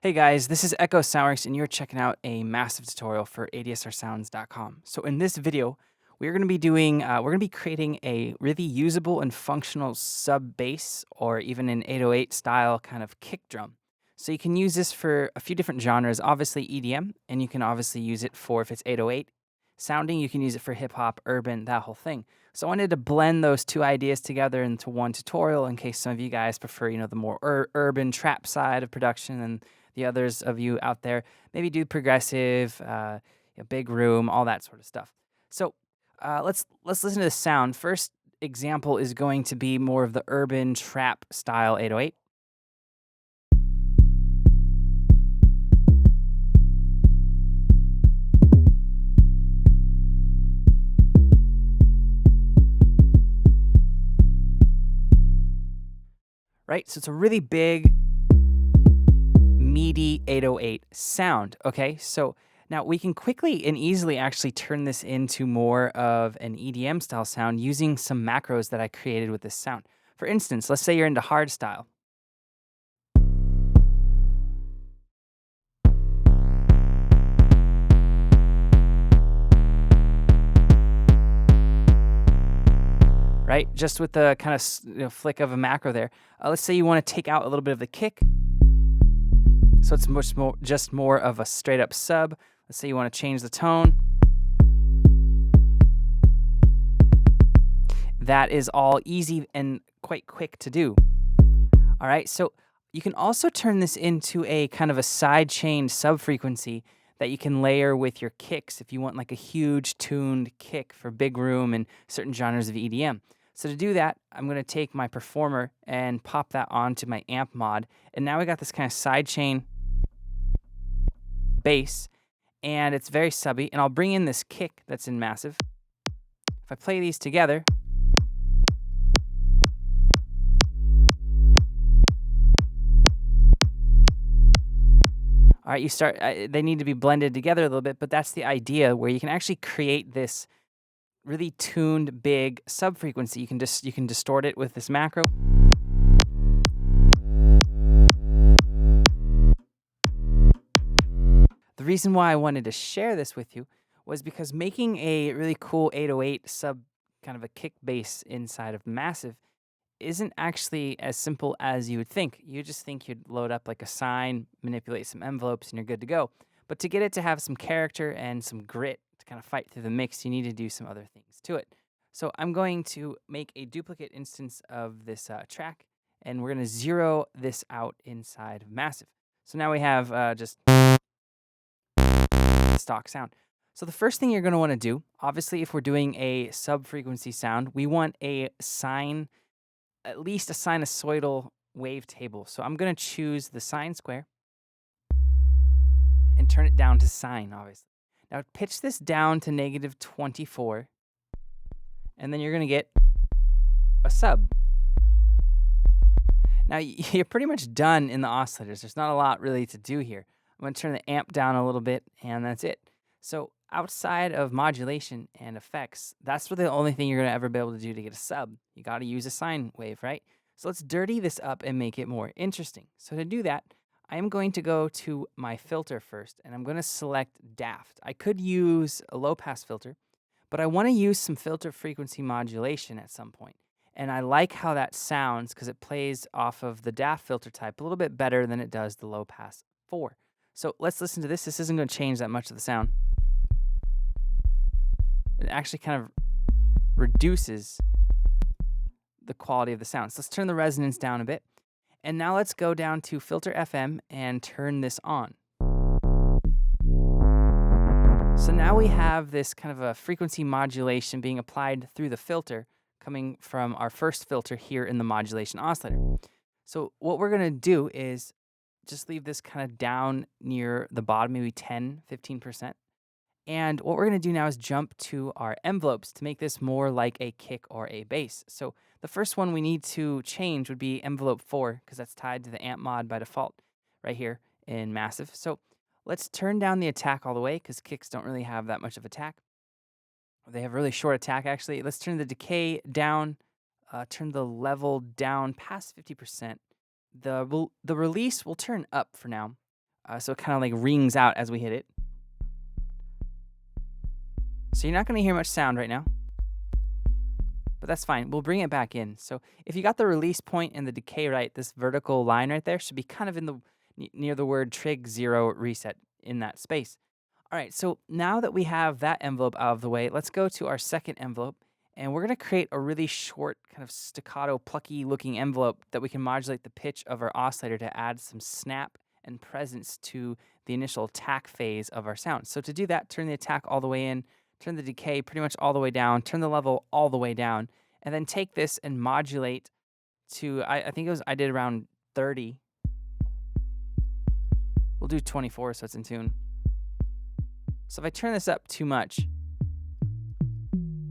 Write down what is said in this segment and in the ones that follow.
Hey guys, this is Echo Soundworks, and you're checking out a massive tutorial for ADSRsounds.com. So in this video, we're going to be creating a really usable and functional sub bass, or even an 808 style kind of kick drum. So you can use this for a few different genres, obviously EDM, and you can obviously use it for, if it's 808 sounding, you can use it for hip hop, urban, that whole thing. So I wanted to blend those two ideas together into one tutorial in case some of you guys prefer, the more urban trap side of production, and the others of you out there maybe do progressive, big room, all that sort of stuff. So let's listen to the sound. First example is going to be more of the urban trap style 808. Right? So it's a really big, meaty 808 sound, okay? So now we can quickly and easily actually turn this into more of an EDM style sound using some macros that I created with this sound. For instance, let's say you're into hard style. Right? Just with the kind of flick of a macro there. Let's say you want to take out a little bit of the kick. So it's just more of a straight up sub. Let's say you want to change the tone. That is all easy and quite quick to do. All right, so you can also turn this into a kind of a sidechain sub-frequency that you can layer with your kicks if you want like a huge tuned kick for big room and certain genres of EDM. So to do that, I'm going to take my performer and pop that onto my amp mod, and now we got this kind of sidechain bass, and it's very subby, and I'll bring in this kick that's in massive. If I play these together, all right, you start. They need to be blended together a little bit, but that's the idea, where you can actually create this really tuned, big sub frequency. You can distort it with this macro. The reason why I wanted to share this with you was because making a really cool 808 sub kind of a kick bass inside of massive isn't actually as simple as you would think. You just think you'd load up like a Sine, manipulate some envelopes, and you're good to go. But to get it to have some character and some grit to kind of fight through the mix, you need to do some other things to it. So I'm going to make a duplicate instance of this track, and we're going to zero this out inside of massive. So now we have just stock sound. So the first thing you're going to want to do, obviously if we're doing a sub-frequency sound, we want a sine, at least a sinusoidal wavetable. So I'm going to choose the sine square and turn it down to sine, obviously. Now pitch this down to -24, and then you're going to get a sub. Now you're pretty much done in the oscillators. There's not a lot really to do here. I'm going to turn the amp down a little bit, and that's it. So outside of modulation and effects, that's really the only thing you're going to ever be able to do to get a sub. You got to use a sine wave, right? So let's dirty this up and make it more interesting. So to do that, I am going to go to my filter first, and I'm going to select daft. I could use a low-pass filter, but I want to use some filter frequency modulation at some point. And I like how that sounds because it plays off of the daft filter type a little bit better than it does the low-pass 4. So let's listen to this. This isn't going to change that much of the sound. It actually kind of reduces the quality of the sound. So let's turn the resonance down a bit. And now let's go down to Filter FM and turn this on. So now we have this kind of a frequency modulation being applied through the filter coming from our first filter here in the modulation oscillator. So what we're going to do is just leave this kind of down near the bottom, maybe 10, 15%. And what we're going to do now is jump to our envelopes to make this more like a kick or a bass. So the first one we need to change would be envelope 4, because that's tied to the amp mod by default right here in massive. So let's turn down the attack all the way, because kicks don't really have that much of attack. They have really short attack, actually. Let's turn the decay down, turn the level down past 50%. The release will turn up for now. so it kind of like rings out as we hit it. So you're not going to hear much sound right now, but that's fine. We'll bring it back in. So if you got the release point and the decay right, this vertical line right there should be kind of in the near the word trig 0 reset in that space. All right, so now that we have that envelope out of the way, let's go to our second envelope, and we're going to create a really short, kind of staccato, plucky looking envelope that we can modulate the pitch of our oscillator to add some snap and presence to the initial attack phase of our sound. So to do that, turn the attack all the way in, turn the decay pretty much all the way down, turn the level all the way down, and then take this and modulate to, I think I did around 30. We'll do 24 so it's in tune. So if I turn this up too much,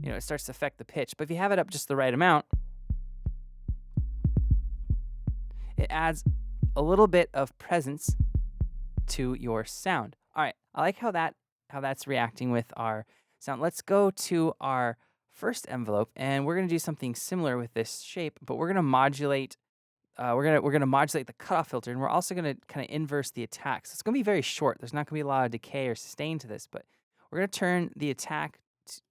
it starts to affect the pitch. But if you have it up just the right amount, it adds a little bit of presence to your sound. All right, I like how that's reacting with our sound. Let's go to our first envelope, and we're going to do something similar with this shape, but we're going to modulate. We're gonna modulate the cutoff filter, and we're also going to kind of inverse the attack. So it's going to be very short. There's not going to be a lot of decay or sustain to this, but we're going to turn the attack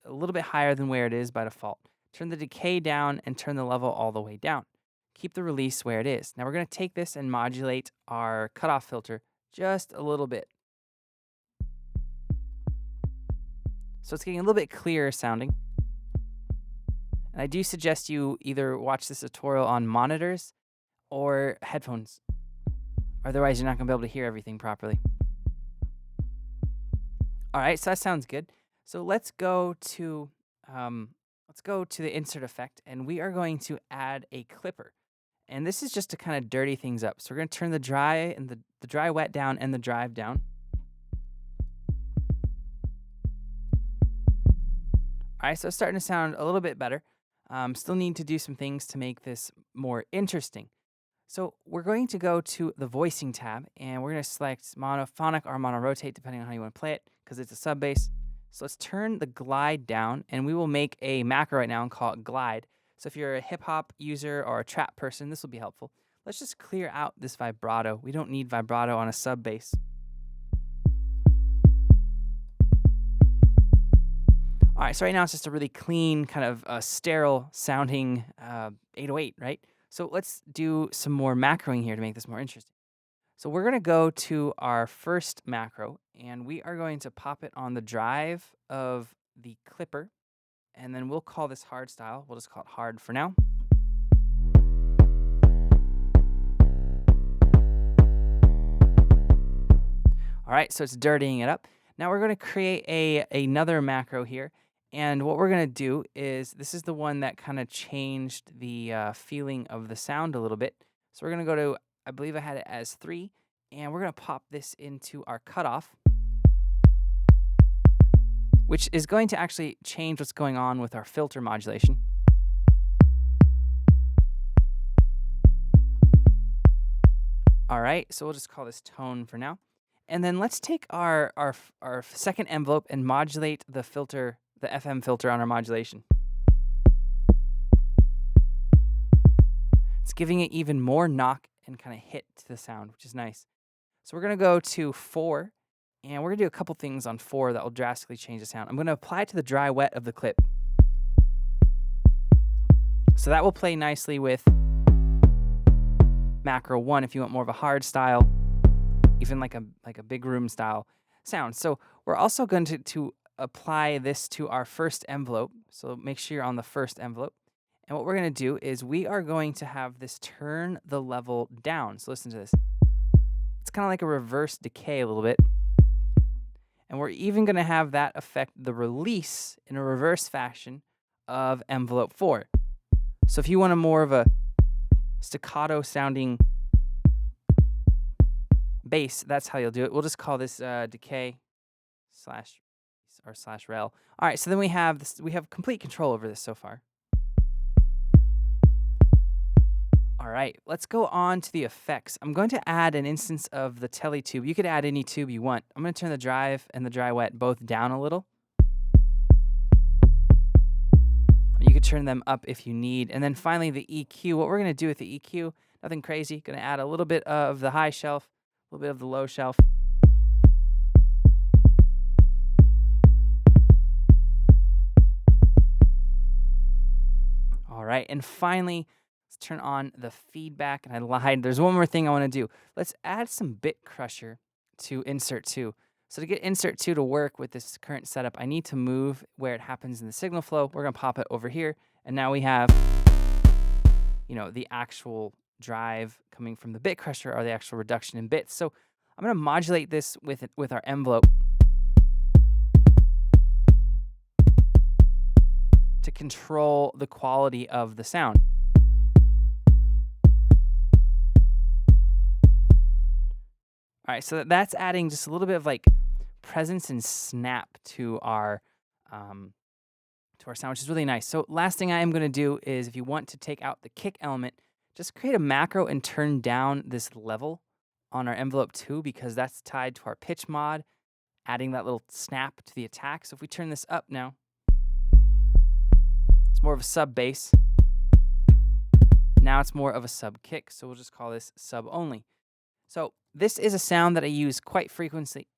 a little bit higher than where it is by default. Turn the decay down and turn the level all the way down. Keep the release where it is. Now we're going to take this and modulate our cutoff filter just a little bit. So it's getting a little bit clearer sounding. And I do suggest you either watch this tutorial on monitors or headphones. Otherwise, you're not going to be able to hear everything properly. All right, so that sounds good. So let's go to the insert effect, and we are going to add a clipper. And this is just to kind of dirty things up. So we're going to turn the dry and the dry wet down and the drive down. All right, so it's starting to sound a little bit better. Still need to do some things to make this more interesting. So we're going to go to the voicing tab, and we're going to select monophonic or monorotate, depending on how you want to play it, because it's a sub bass. So let's turn the glide down, and we will make a macro right now and call it glide. So if you're a hip-hop user or a trap person, this will be helpful. Let's just clear out this vibrato. We don't need vibrato on a sub bass. All right, so right now it's just a really clean, kind of sterile sounding 808, right? So let's do some more macroing here to make this more interesting. So we're going to go to our first macro, and we are going to pop it on the drive of the clipper, and then we'll call this hard style. We'll just call it hard for now. All right, so it's dirtying it up. Now we're going to create another macro here. And what we're going to do is, this is the one that kind of changed the feeling of the sound a little bit. So we're going to go to, I believe I had it as 3, and we're going to pop this into our cutoff, which is going to actually change what's going on with our filter modulation. All right, so we'll just call this tone for now. And then let's take our second envelope and modulate the filter, the FM filter on our modulation. It's giving it even more knock and kind of hit to the sound, which is nice. So we're going to go to 4, and we're going to do a couple things on 4 that will drastically change the sound. I'm going to apply it to the dry wet of the clip. So that will play nicely with macro 1 if you want more of a hard style, even like a big room style sound. So we're also going to apply this to our first envelope. So make sure you're on the first envelope. And what we're going to do is we are going to have this turn the level down. So listen to this. It's kind of like a reverse decay a little bit. And we're even going to have that affect the release in a reverse fashion of envelope 4. So if you want a more of a staccato sounding bass, that's how you'll do it. We'll just call this decay / rel. All right, so then we have this. We have complete control over this so far. All right, let's go on to the effects. I'm going to add an instance of the tele tube. You could add any tube you want. I'm going to turn the drive and the dry wet both down a little. You could turn them up if you need. And then finally the EQ. What we're going to do with the EQ, nothing crazy. Going to add a little bit of the high shelf, a little bit of the low shelf. right, and finally, let's turn on the feedback, and I lied. There's one more thing I want to do. Let's add some bit crusher to insert 2. So to get insert 2 to work with this current setup, I need to move where it happens in the signal flow. We're going to pop it over here, and now we have, the actual drive coming from the bit crusher or the actual reduction in bits. So I'm going to modulate this with our envelope to control the quality of the sound. All right, so that's adding just a little bit of like presence and snap to our sound, which is really nice. So last thing I am going to do is, if you want to take out the kick element, just create a macro and turn down this level on our envelope 2, because that's tied to our pitch mod, adding that little snap to the attack. So if we turn this up now, it's more of a sub bass. Now it's more of a sub kick, so we'll just call this sub only. So this is a sound that I use quite frequently,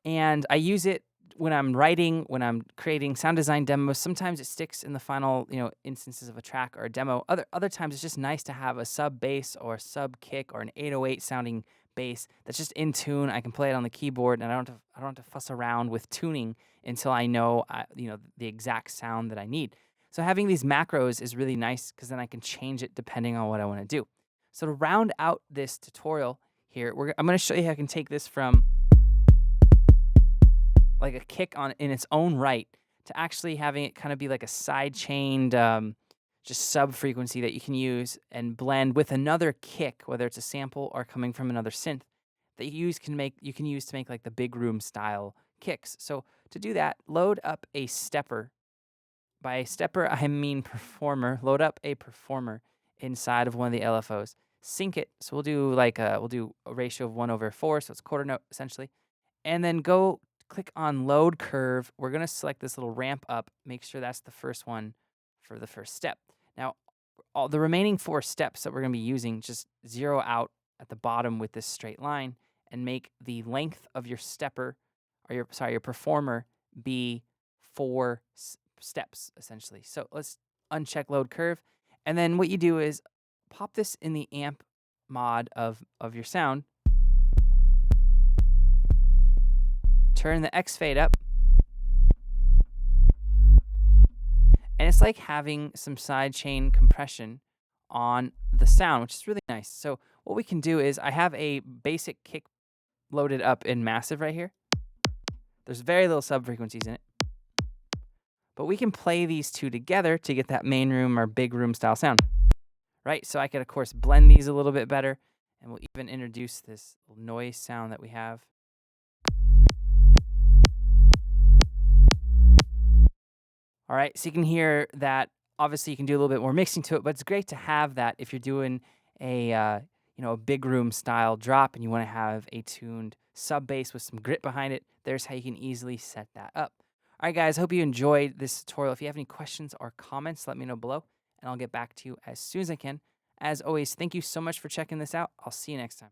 and I use it when I'm writing, when I'm creating sound design demos. Sometimes it sticks in the final, instances of a track or a demo. Other times it's just nice to have a sub bass or a sub kick or an 808 sounding bass that's just in tune. I can play it on the keyboard, and I don't have to fuss around with tuning until I know, the exact sound that I need. So having these macros is really nice, because then I can change it depending on what I want to do. So to round out this tutorial here, I'm going to show you how I can take this from like a kick in its own right to actually having it kind of be like a sidechained just sub frequency that you can use and blend with another kick, whether it's a sample or coming from another synth, that you can use to make like the big room style kicks. So to do that, load up a stepper. By stepper, I mean performer. Load up a performer inside of one of the LFOs. Sync it. So we'll do a ratio of 1/4, so it's a quarter note essentially. And then go click on load curve. We're going to select this little ramp up. Make sure that's the first one for the first step. Now, all the remaining 4 steps that we're going to be using, just zero out at the bottom with this straight line and make the length of your stepper, or your performer, be 4 steps essentially. So let's uncheck load curve. And then what you do is pop this in the amp mod of your sound. Turn the X fade up. And it's like having some sidechain compression on the sound, which is really nice. So what we can do is, I have a basic kick loaded up in massive right here. There's very little sub frequencies in it. But we can play these two together to get that main room or big room style sound, right? So I could, of course, blend these a little bit better, and we'll even introduce this noise sound that we have. All right, so you can hear that. Obviously, you can do a little bit more mixing to it, but it's great to have that if you're doing a big room style drop and you want to have a tuned sub bass with some grit behind it. There's how you can easily set that up. All right, guys, hope you enjoyed this tutorial. If you have any questions or comments, let me know below, and I'll get back to you as soon as I can. As always, thank you so much for checking this out. I'll see you next time.